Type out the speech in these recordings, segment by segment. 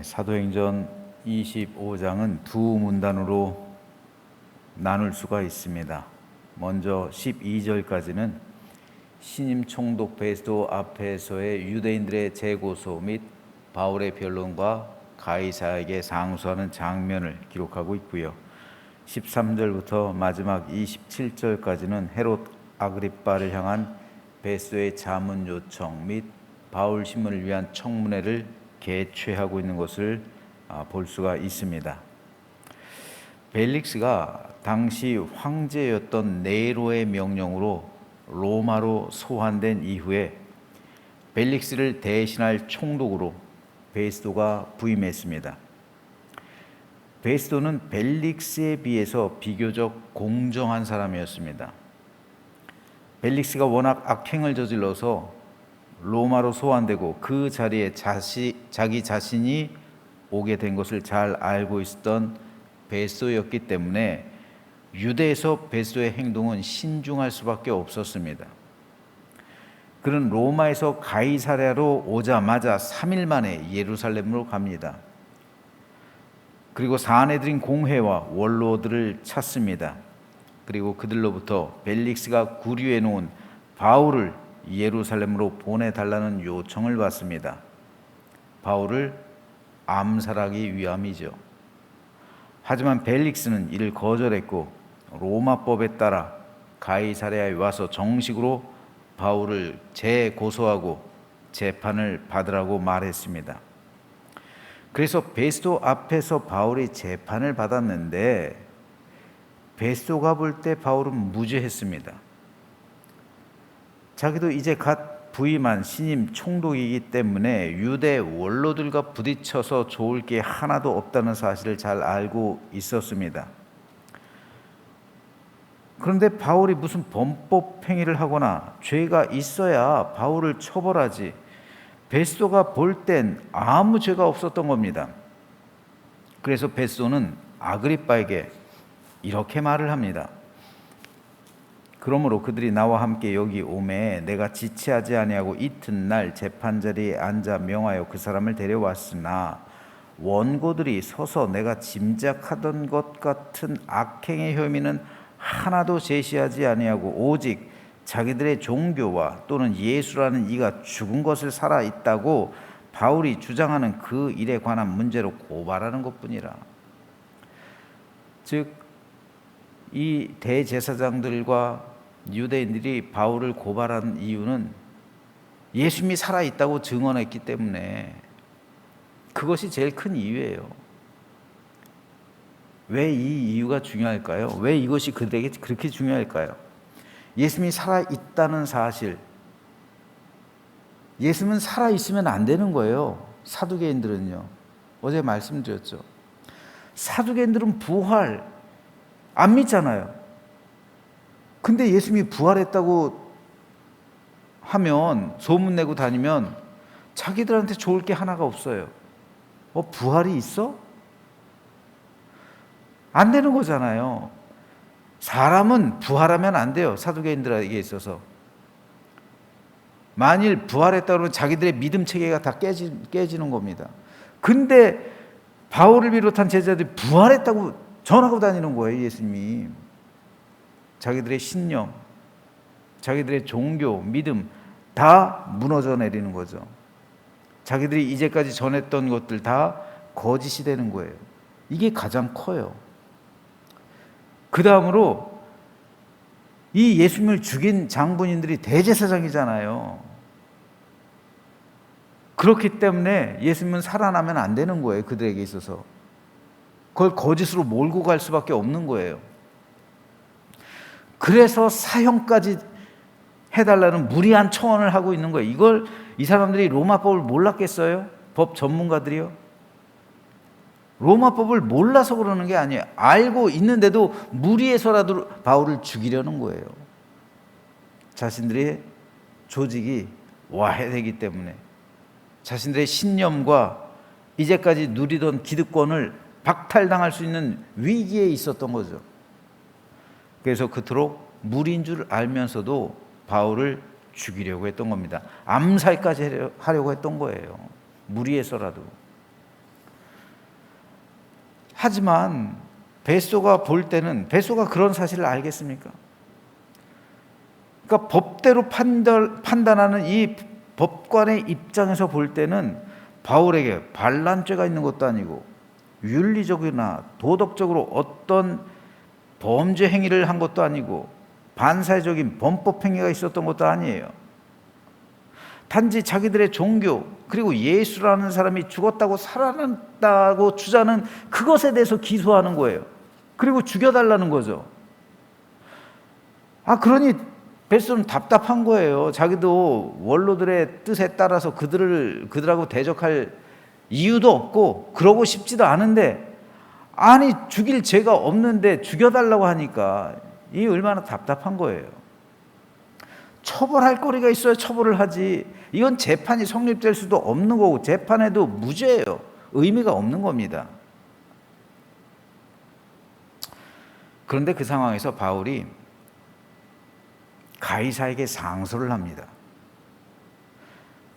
사도행전 25장은 두 문단으로 나눌 수가 있습니다. 먼저 12절까지는 신임 총독 베스도 앞에서의 유대인들의 재고소 및 바울의 변론과 가이사에게 상소하는 장면을 기록하고 있고요. 13절부터 마지막 27절까지는 헤롯 아그리빠를 향한 베스도의 자문 요청 및 바울 신문을 위한 청문회를 개최하고 있는 것을 볼 수가 있습니다. 벨릭스가 당시 황제였던 네로의 명령으로 로마로 소환된 이후에 벨릭스를 대신할 총독으로 베스도가 부임했습니다. 베스도는 벨릭스에 비해서 비교적 공정한 사람이었습니다. 벨릭스가 워낙 악행을 저질러서 로마로 소환되고 그 자리에 자기 자신이 오게 된 것을 잘 알고 있었던 베스도였기 때문에 유대에서 베스도의 행동은 신중할 수밖에 없었습니다. 그는 로마에서 가이사랴로 오자마자 3일 만에 예루살렘으로 갑니다. 그리고 사내들인 공회와 원로들을 찾습니다. 그리고 그들로부터 벨릭스가 구류해 놓은 바울을 예루살렘으로 보내달라는 요청을 받습니다. 바울을 암살하기 위함이죠. 하지만 벨릭스는 이를 거절했고 로마법에 따라 가이사랴에 와서 정식으로 바울을 재고소하고 재판을 받으라고 말했습니다. 그래서 베스도 앞에서 바울이 재판을 받았는데 베스도가 볼 때 바울은 무죄했습니다. 자기도 이제 갓 부임한 신임 총독이기 때문에 유대 원로들과 부딪혀서 좋을 게 하나도 없다는 사실을 잘 알고 있었습니다. 그런데 바울이 무슨 범법 행위를 하거나 죄가 있어야 바울을 처벌하지 베스도가 볼 땐 아무 죄가 없었던 겁니다. 그래서 베스도는 아그리빠에게 이렇게 말을 합니다. 그러므로 그들이 나와 함께 여기 오매 내가 지체하지 아니하고 이튿날 재판자리에 앉아 명하여 그 사람을 데려왔으나 원고들이 서서 내가 짐작하던 것 같은 악행의 혐의는 하나도 제시하지 아니하고 오직 자기들의 종교와 또는 예수라는 이가 죽은 것을 살아 있다고 바울이 주장하는 그 일에 관한 문제로 고발하는 것뿐이라. 즉 이 대제사장들과 유대인들이 바울을 고발한 이유는 예수님이 살아있다고 증언했기 때문에 그것이 제일 큰 이유예요. 왜 이 이유가 중요할까요? 왜 이것이 그들에게 그렇게 중요할까요? 예수님이 살아있다는 사실, 예수님은 살아있으면 안 되는 거예요. 사두개인들은요. 어제 말씀드렸죠. 사두개인들은 부활 안 믿잖아요. 근데 예수님이 부활했다고 하면 소문내고 다니면 자기들한테 좋을 게 하나가 없어요. 부활이 있어? 안 되는 거잖아요. 사람은 부활하면 안 돼요. 사두개인들에게 있어서. 만일 부활했다 그러면 자기들의 믿음 체계가 다 깨지는 겁니다. 근데 바울을 비롯한 제자들이 부활했다고 전하고 다니는 거예요. 예수님이. 자기들의 신념, 자기들의 종교, 믿음 다 무너져 내리는 거죠. 자기들이 이제까지 전했던 것들 다 거짓이 되는 거예요. 이게 가장 커요. 그 다음으로 이 예수님을 죽인 장본인들이 대제사장이잖아요. 그렇기 때문에 예수님은 살아나면 안 되는 거예요. 그들에게 있어서. 그걸 거짓으로 몰고 갈 수밖에 없는 거예요. 그래서 사형까지 해달라는 무리한 청원을 하고 있는 거예요. 이걸 이 사람들이 로마법을 몰랐겠어요? 법 전문가들이요? 로마법을 몰라서 그러는 게 아니에요. 알고 있는데도 무리해서라도 바울을 죽이려는 거예요. 자신들의 조직이 와해되기 때문에 자신들의 신념과 이제까지 누리던 기득권을 박탈당할 수 있는 위기에 있었던 거죠. 그래서 그토록 무리인 줄 알면서도 바울을 죽이려고 했던 겁니다. 암살까지 하려고 했던 거예요. 무리해서라도. 하지만 베소가 볼 때는, 베소가 그런 사실을 알겠습니까? 그러니까 법대로 판단하는 이 법관의 입장에서 볼 때는 바울에게 반란죄가 있는 것도 아니고 윤리적이나 도덕적으로 어떤 범죄 행위를 한 것도 아니고 반사회적인 범법 행위가 있었던 것도 아니에요. 단지 자기들의 종교, 그리고 예수라는 사람이 죽었다고 살아났다고 주장하는 그것에 대해서 기소하는 거예요. 그리고 죽여달라는 거죠. 그러니 베소는 답답한 거예요. 자기도 원로들의 뜻에 따라서 그들하고 대적할 이유도 없고 그러고 싶지도 않은데, 아니 죽일 죄가 없는데 죽여달라고 하니까 이 얼마나 답답한 거예요. 처벌할 거리가 있어야 처벌을 하지. 이건 재판이 성립될 수도 없는 거고 재판에도 무죄예요. 의미가 없는 겁니다. 그런데 그 상황에서 바울이 가이사에게 상소를 합니다.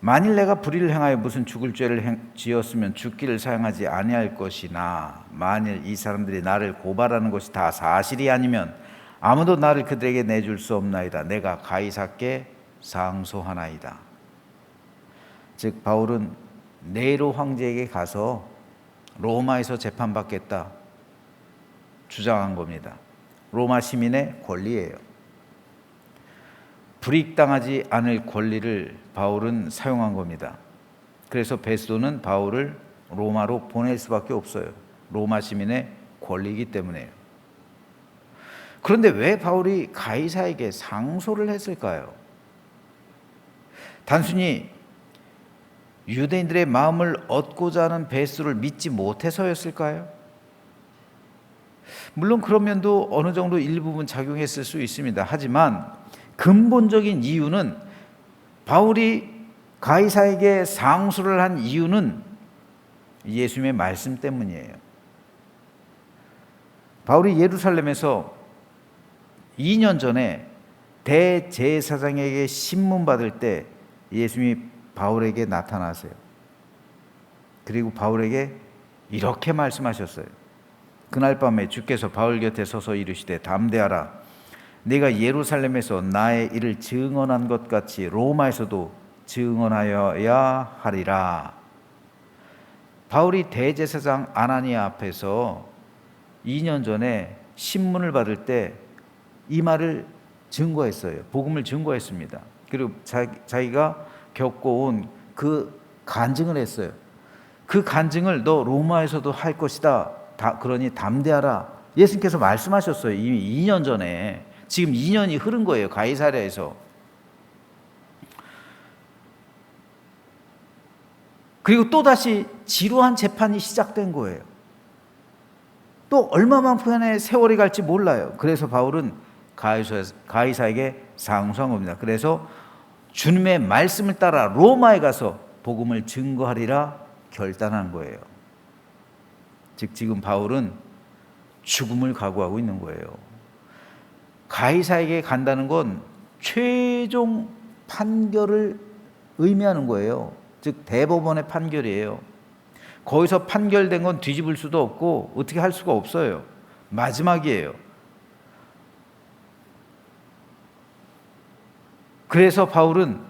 만일 내가 불의를 행하여 무슨 죽을 죄를 지었으면 죽기를 사용하지 아니할 것이나, 만일 이 사람들이 나를 고발하는 것이 다 사실이 아니면 아무도 나를 그들에게 내줄 수 없나이다. 내가 가이사께 상소하나이다. 즉 바울은 네로 황제에게 가서 로마에서 재판받겠다 주장한 겁니다. 로마 시민의 권리예요. 불이익당하지 않을 권리를 바울은 사용한 겁니다. 그래서 베소는 바울을 로마로 보낼 수밖에 없어요. 로마 시민의 권리이기 때문에요. 그런데 왜 바울이 가이사에게 상소를 했을까요? 단순히 유대인들의 마음을 얻고자 하는 베소를 믿지 못해서였을까요? 물론 그런 면도 어느 정도 일부분 작용했을 수 있습니다. 하지만 근본적인 이유는, 바울이 가이사에게 상소를 한 이유는 예수님의 말씀 때문이에요. 바울이 예루살렘에서 2년 전에 대제사장에게 신문 받을 때 예수님이 바울에게 나타나세요. 그리고 바울에게 이렇게 말씀하셨어요. 그날 밤에 주께서 바울 곁에 서서 이르시되 담대하라. 네가 예루살렘에서 나의 일을 증언한 것 같이 로마에서도 증언하여야 하리라. 바울이 대제사장 아나니아 앞에서 2년 전에 신문을 받을 때 이 말을 증거했어요. 복음을 증거했습니다. 그리고 자기가 겪어온 그 간증을 했어요. 그 간증을 너 로마에서도 할 것이다. 그러니 담대하라. 예수님께서 말씀하셨어요. 이미 2년 전에. 지금 2년이 흐른 거예요. 가이사랴에서. 그리고 또다시 지루한 재판이 시작된 거예요. 또 얼마만큼의 세월이 갈지 몰라요. 그래서 바울은 가이사에게 상소한 겁니다. 그래서 주님의 말씀을 따라 로마에 가서 복음을 증거하리라 결단한 거예요. 즉 지금 바울은 죽음을 각오하고 있는 거예요. 가이사에게 간다는 건 최종 판결을 의미하는 거예요. 즉 대법원의 판결이에요. 거기서 판결된 건 뒤집을 수도 없고 어떻게 할 수가 없어요. 마지막이에요. 그래서 바울은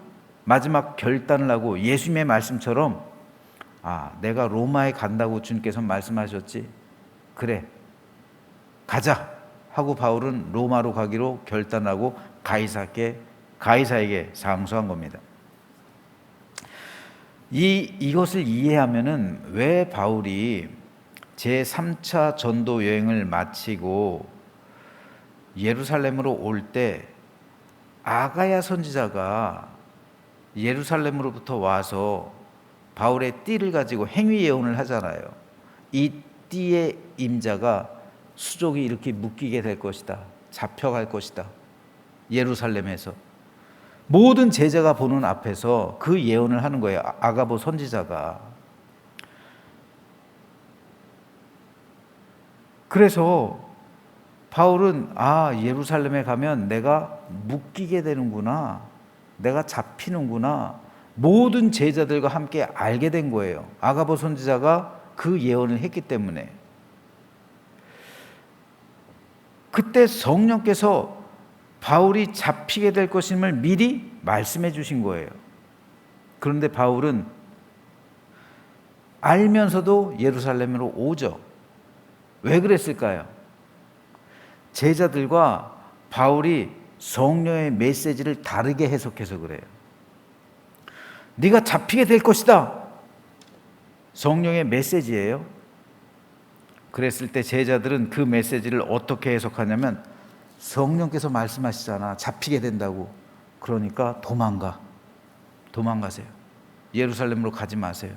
마지막 결단을 하고 예수님의 말씀처럼 내가 로마에 간다고 주님께서 말씀하셨지? 그래, 가자 하고 바울은 로마로 가기로 결단하고 가이사에게 상소한 겁니다. 이것을 이해하면은 왜 바울이 제3차 전도 여행을 마치고 예루살렘으로 올 때 아가야 선지자가 예루살렘으로부터 와서 바울의 띠를 가지고 행위 예언을 하잖아요. 이 띠의 임자가 수족이 이렇게 묶이게 될 것이다. 잡혀갈 것이다. 예루살렘에서. 모든 제자가 보는 앞에서 그 예언을 하는 거예요. 아가보 선지자가. 그래서 바울은 예루살렘에 가면 내가 묶이게 되는구나. 내가 잡히는구나. 모든 제자들과 함께 알게 된 거예요. 아가보 선지자가 그 예언을 했기 때문에. 그때 성령께서 바울이 잡히게 될 것임을 미리 말씀해 주신 거예요. 그런데 바울은 알면서도 예루살렘으로 오죠. 왜 그랬을까요? 제자들과 바울이 성령의 메시지를 다르게 해석해서 그래요. 네가 잡히게 될 것이다. 성령의 메시지예요. 그랬을 때 제자들은 그 메시지를 어떻게 해석하냐면 성령께서 말씀하시잖아. 잡히게 된다고. 그러니까 도망가세요. 예루살렘으로 가지 마세요.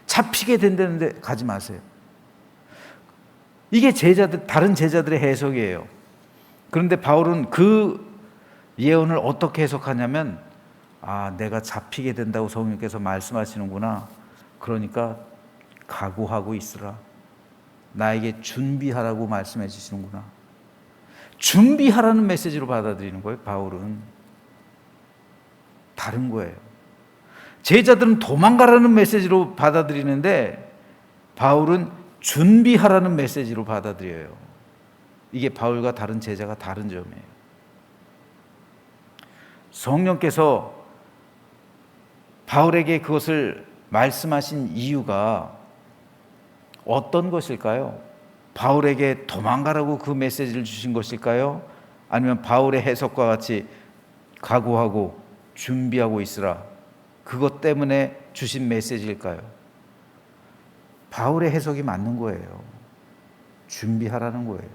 잡히게 된다는데 가지 마세요. 이게 다른 제자들의 해석이에요. 그런데 바울은 그 예언을 어떻게 해석하냐면 내가 잡히게 된다고 성령께서 말씀하시는구나. 그러니까 각오하고 있으라. 나에게 준비하라고 말씀해 주시는구나. 준비하라는 메시지로 받아들이는 거예요. 바울은 다른 거예요. 제자들은 도망가라는 메시지로 받아들이는데 바울은 준비하라는 메시지로 받아들여요. 이게 바울과 다른 제자가 다른 점이에요. 성령께서 바울에게 그것을 말씀하신 이유가 어떤 것일까요? 바울에게 도망가라고 그 메시지를 주신 것일까요? 아니면 바울의 해석과 같이 각오하고 준비하고 있으라, 그것 때문에 주신 메시지일까요? 바울의 해석이 맞는 거예요. 준비하라는 거예요.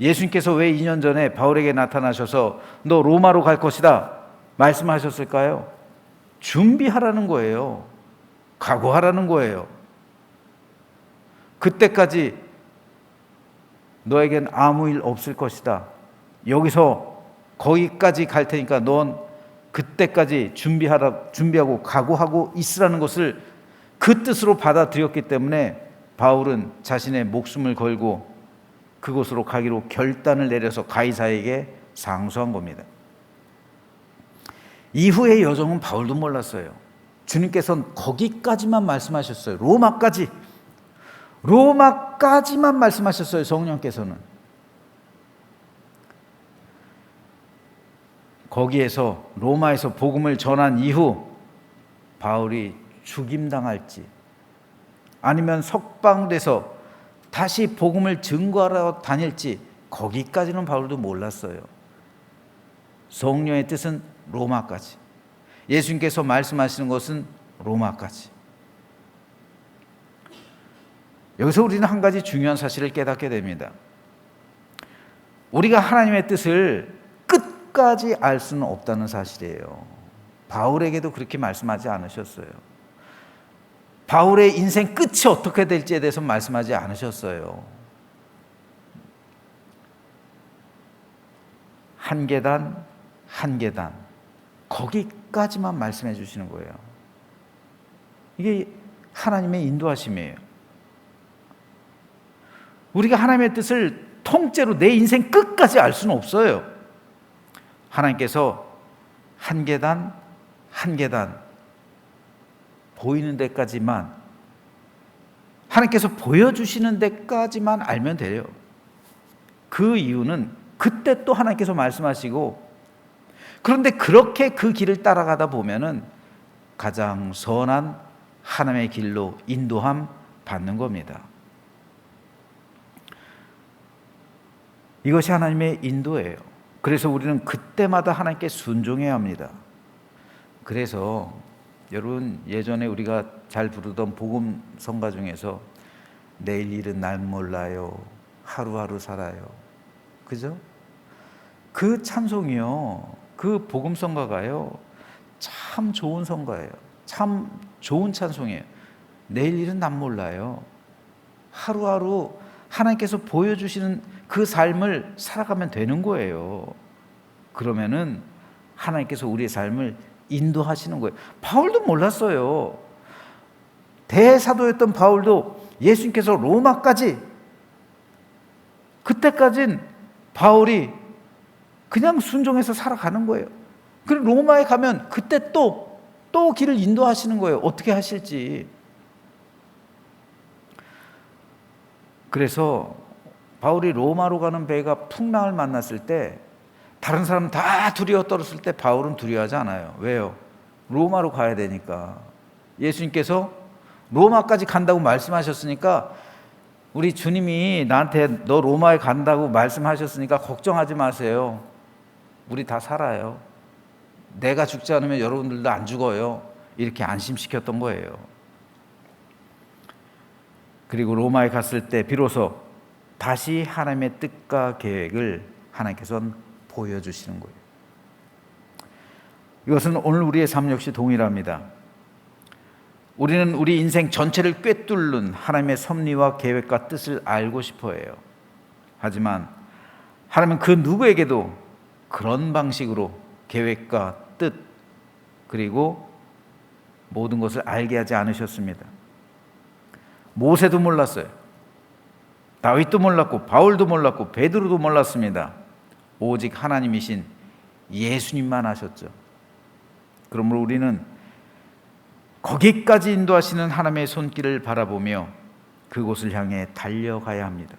예수님께서 왜 2년 전에 바울에게 나타나셔서 너 로마로 갈 것이다 말씀하셨을까요? 준비하라는 거예요. 각오하라는 거예요. 그때까지 너에겐 아무 일 없을 것이다. 여기서 거기까지 갈 테니까 넌 그때까지 준비하고 각오하고 있으라는 것을 그 뜻으로 받아들였기 때문에 바울은 자신의 목숨을 걸고 그곳으로 가기로 결단을 내려서 가이사에게 상소한 겁니다. 이후의 여정은 바울도 몰랐어요. 주님께서는 거기까지만 말씀하셨어요. 로마까지만 말씀하셨어요. 성령께서는. 거기에서 로마에서 복음을 전한 이후 바울이 죽임당할지 아니면 석방돼서 다시 복음을 증거하러 다닐지 거기까지는 바울도 몰랐어요. 성령의 뜻은 로마까지, 예수님께서 말씀하시는 것은 로마까지. 여기서 우리는 한 가지 중요한 사실을 깨닫게 됩니다. 우리가 하나님의 뜻을 끝까지 알 수는 없다는 사실이에요. 바울에게도 그렇게 말씀하지 않으셨어요. 바울의 인생 끝이 어떻게 될지에 대해서 말씀하지 않으셨어요. 한 계단 한 계단 거기까지만 말씀해 주시는 거예요. 이게 하나님의 인도하심이에요. 우리가 하나님의 뜻을 통째로 내 인생 끝까지 알 수는 없어요. 하나님께서 한 계단 한 계단 보이는 데까지만, 하나님께서 보여주시는 데까지만 알면 돼요. 그 이유는 그때 또 하나님께서 말씀하시고, 그런데 그렇게 그 길을 따라가다 보면은 가장 선한 하나님의 길로 인도함 받는 겁니다. 이것이 하나님의 인도예요. 그래서 우리는 그때마다 하나님께 순종해야 합니다. 그래서 여러분, 예전에 우리가 잘 부르던 복음 성가 중에서 내일 일은 날 몰라요, 하루하루 살아요, 그죠? 그 찬송이요, 그 복음 성가가요, 참 좋은 성가예요. 참 좋은 찬송이에요. 내일 일은 난 몰라요, 하루하루 하나님께서 보여주시는 그 삶을 살아가면 되는 거예요. 그러면은 하나님께서 우리의 삶을 인도하시는 거예요. 바울도 몰랐어요. 대사도였던 바울도 예수님께서 로마까지, 그때까진 바울이 그냥 순종해서 살아가는 거예요. 그리고 로마에 가면 그때 또 길을 인도하시는 거예요. 어떻게 하실지. 그래서 바울이 로마로 가는 배가 풍랑을 만났을 때 다른 사람 다 두려워 떨었을 때 바울은 두려워하지 않아요. 왜요? 로마로 가야 되니까. 예수님께서 로마까지 간다고 말씀하셨으니까, 우리 주님이 나한테 너 로마에 간다고 말씀하셨으니까 걱정하지 마세요. 우리 다 살아요. 내가 죽지 않으면 여러분들도 안 죽어요. 이렇게 안심시켰던 거예요. 그리고 로마에 갔을 때 비로소 다시 하나님의 뜻과 계획을 하나님께서는 보여주시는 거예요. 이것은 오늘 우리의 삶 역시 동일합니다. 우리는 우리 인생 전체를 꿰뚫는 하나님의 섭리와 계획과 뜻을 알고 싶어 해요. 하지만 하나님은 그 누구에게도 그런 방식으로 계획과 뜻, 그리고 모든 것을 알게 하지 않으셨습니다. 모세도 몰랐어요. 다윗도 몰랐고 바울도 몰랐고 베드로도 몰랐습니다. 오직 하나님이신 예수님만 아셨죠. 그러므로 우리는 거기까지 인도하시는 하나님의 손길을 바라보며 그곳을 향해 달려가야 합니다.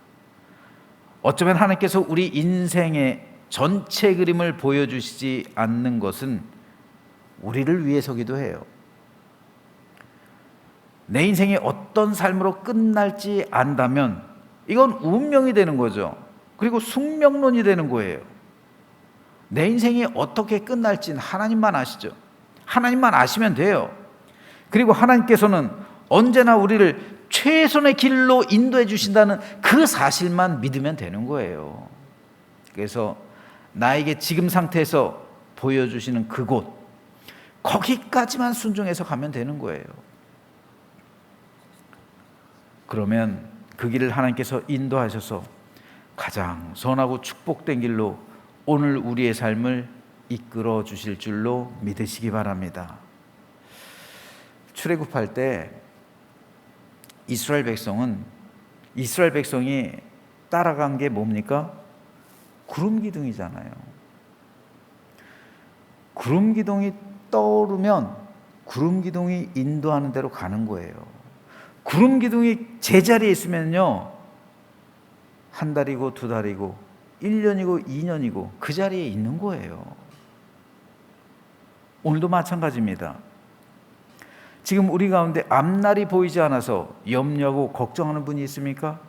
어쩌면 하나님께서 우리 인생의 전체 그림을 보여주시지 않는 것은 우리를 위해서기도 해요. 내 인생이 어떤 삶으로 끝날지 안다면 이건 운명이 되는 거죠. 그리고 숙명론이 되는 거예요. 내 인생이 어떻게 끝날지는 하나님만 아시죠. 하나님만 아시면 돼요. 그리고 하나님께서는 언제나 우리를 최선의 길로 인도해 주신다는 그 사실만 믿으면 되는 거예요. 그래서 나에게 지금 상태에서 보여주시는 그곳, 거기까지만 순종해서 가면 되는 거예요. 그러면 그 길을 하나님께서 인도하셔서 가장 선하고 축복된 길로 오늘 우리의 삶을 이끌어 주실 줄로 믿으시기 바랍니다. 출애굽할 때 이스라엘 백성이 따라간 게 뭡니까? 구름 기둥이잖아요. 구름 기둥이 떠오르면 구름 기둥이 인도하는 대로 가는 거예요. 구름 기둥이 제자리에 있으면요, 한 달이고 두 달이고 1년이고 2년이고 그 자리에 있는 거예요. 오늘도 마찬가지입니다. 지금 우리 가운데 앞날이 보이지 않아서 염려하고 걱정하는 분이 있습니까?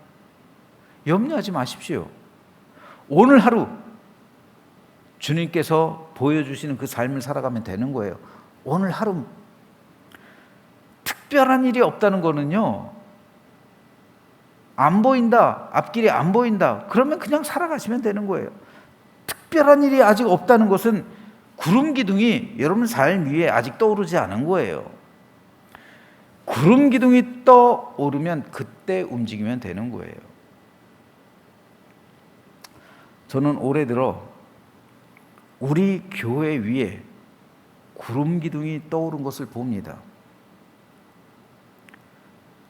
염려하지 마십시오. 오늘 하루 주님께서 보여주시는 그 삶을 살아가면 되는 거예요. 오늘 하루 특별한 일이 없다는 거는요, 안 보인다, 앞길이 안 보인다, 그러면 그냥 살아가시면 되는 거예요. 특별한 일이 아직 없다는 것은 구름 기둥이 여러분 삶 위에 아직 떠오르지 않은 거예요. 구름 기둥이 떠오르면 그때 움직이면 되는 거예요. 저는 올해 들어 우리 교회 위에 구름 기둥이 떠오른 것을 봅니다.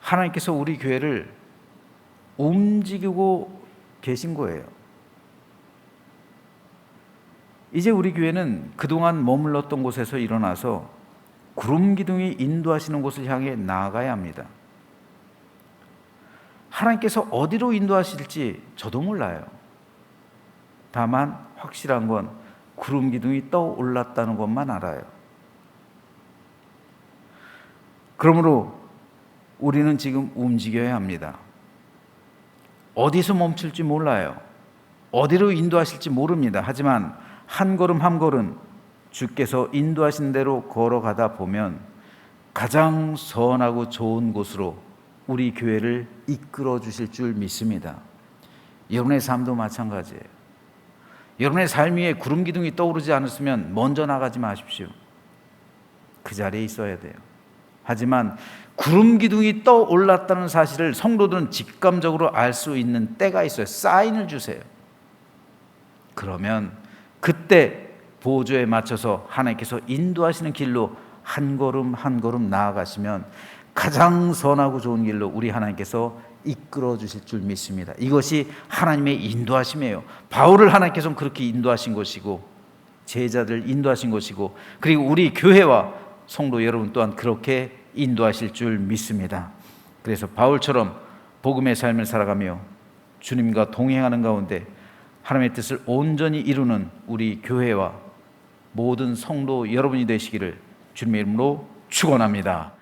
하나님께서 우리 교회를 움직이고 계신 거예요. 이제 우리 교회는 그동안 머물렀던 곳에서 일어나서 구름 기둥이 인도하시는 곳을 향해 나아가야 합니다. 하나님께서 어디로 인도하실지 저도 몰라요. 다만 확실한 건 구름 기둥이 떠올랐다는 것만 알아요. 그러므로 우리는 지금 움직여야 합니다. 어디서 멈출지 몰라요. 어디로 인도하실지 모릅니다. 하지만 한 걸음 한 걸음 주께서 인도하신 대로 걸어가다 보면 가장 선하고 좋은 곳으로 우리 교회를 이끌어 주실 줄 믿습니다. 여러분의 삶도 마찬가지예요. 여러분의 삶 위에 구름 기둥이 떠오르지 않았으면 먼저 나가지 마십시오. 그 자리에 있어야 돼요. 하지만 구름 기둥이 떠올랐다는 사실을 성도들은 직감적으로 알 수 있는 때가 있어요. 사인을 주세요. 그러면 그때 보조에 맞춰서 하나님께서 인도하시는 길로 한 걸음 한 걸음 나아가시면 가장 선하고 좋은 길로 우리 하나님께서 이끌어 주실 줄 믿습니다. 이것이 하나님의 인도하심이에요. 바울을 하나님께서는 그렇게 인도하신 것이고 제자들을 인도하신 것이고 그리고 우리 교회와 성도 여러분 또한 그렇게 인도하실 줄 믿습니다. 그래서 바울처럼 복음의 삶을 살아가며 주님과 동행하는 가운데 하나님의 뜻을 온전히 이루는 우리 교회와 모든 성도 여러분이 되시기를 주님의 이름으로 축원합니다.